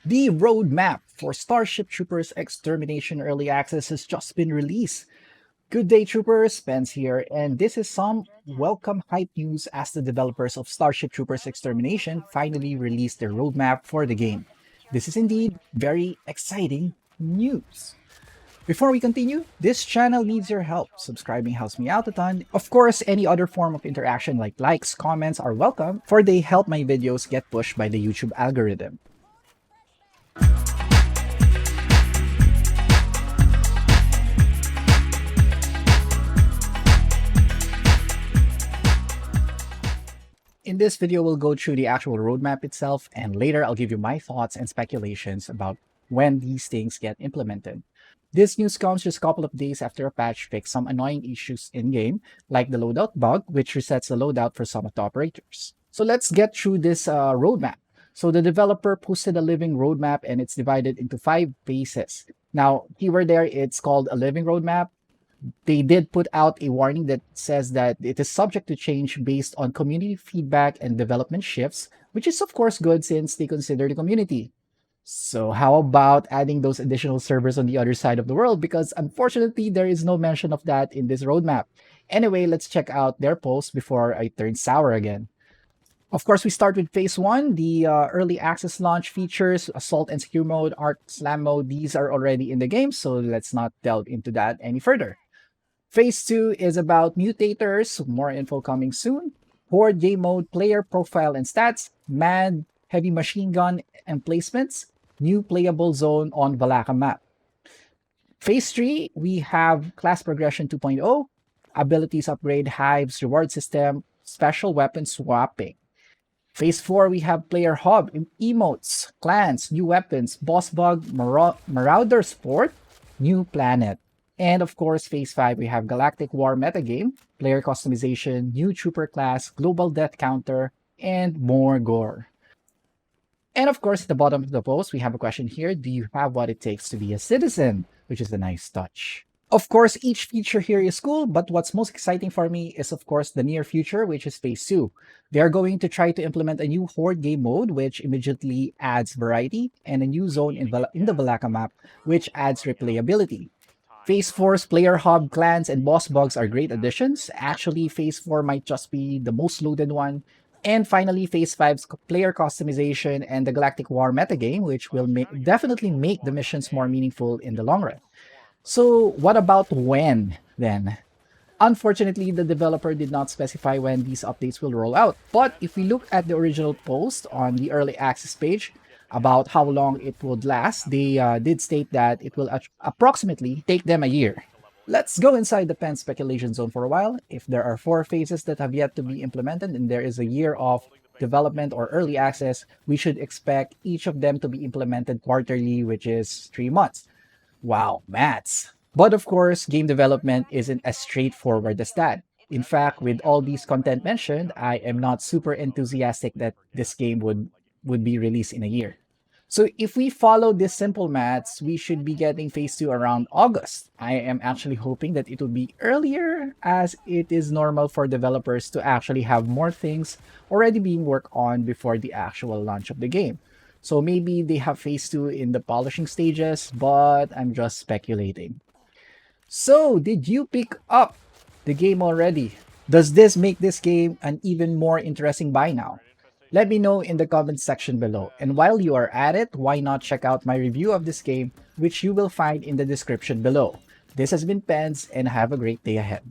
The roadmap for Starship Troopers Extermination Early Access has just been released. Good day, Troopers. Spence here, and this is some welcome hype news as the developers of Starship Troopers Extermination finally released their roadmap for the game. This is indeed very exciting news. Before we continue, this channel needs your help. Subscribing helps me out a ton. Of course, any other form of interaction like likes, comments are welcome, for they help my videos get pushed by the YouTube algorithm. In this video, we'll go through the actual roadmap itself, and later I'll give you my thoughts and speculations about when these things get implemented. This news comes just a couple of days after a patch fixed some annoying issues in-game, like the loadout bug, which resets the loadout for some of the operators. So let's get through this roadmap. So the developer posted a living roadmap, and it's divided into 5 phases. Now, keyword there, it's called a living roadmap. They did put out a warning that says that it is subject to change based on community feedback and development shifts, which is of course good since they consider the community. So how about adding those additional servers on the other side of the world? Because unfortunately, there is no mention of that in this roadmap. Anyway, let's check out their post before I turn sour again. Of course, we start with Phase 1, the early access launch features, Assault and Secure Mode, Arc Slam Mode. These are already in the game, so let's not delve into that any further. Phase 2 is about mutators, more info coming soon. Horde game mode, player profile and stats, mad, heavy machine gun emplacements, new playable zone on Valaka map. Phase 3, we have class progression 2.0, abilities upgrade, hives, reward system, special weapon swapping. Phase 4, we have player hub, emotes, clans, new weapons, boss bug, marauder sport, new planet. And of course, Phase 5, we have Galactic War metagame, player customization, new trooper class, global death counter, and more gore. And of course, at the bottom of the post, we have a question here. Do you have what it takes to be a citizen? Which is a nice touch. Of course, each feature here is cool, but what's most exciting for me is, of course, the near future, which is Phase 2. They are going to try to implement a new Horde game mode, which immediately adds variety, and a new zone in the Valaka map, which adds replayability. Phase 4's player hub, clans, and boss bugs are great additions. Actually, Phase 4 might just be the most loaded one. And finally, Phase 5's player customization and the Galactic War metagame, which will definitely make the missions more meaningful in the long run. So what about when, then? Unfortunately, the developer did not specify when these updates will roll out. But if we look at the original post on the early access page, about how long it would last, they did state that it will approximately take them a year. Let's go inside the pen speculation zone for a while. If there are 4 phases that have yet to be implemented and there is a year of development or early access, we should expect each of them to be implemented quarterly, which is 3 months. Wow, maths. But of course, game development isn't as straightforward as that. In fact, with all these content mentioned, I am not super enthusiastic that this game would be released in a year. So if we follow this simple maths, we should be getting Phase 2 around August. I am actually hoping that it will be earlier, as it is normal for developers to actually have more things already being worked on before the actual launch of the game. So maybe they have Phase 2 in the polishing stages, but I'm just speculating. So did you pick up the game already? Does this make this game an even more interesting buy now? Let me know in the comments section below. And while you are at it, why not check out my review of this game, which you will find in the description below. This has been Penz, and have a great day ahead.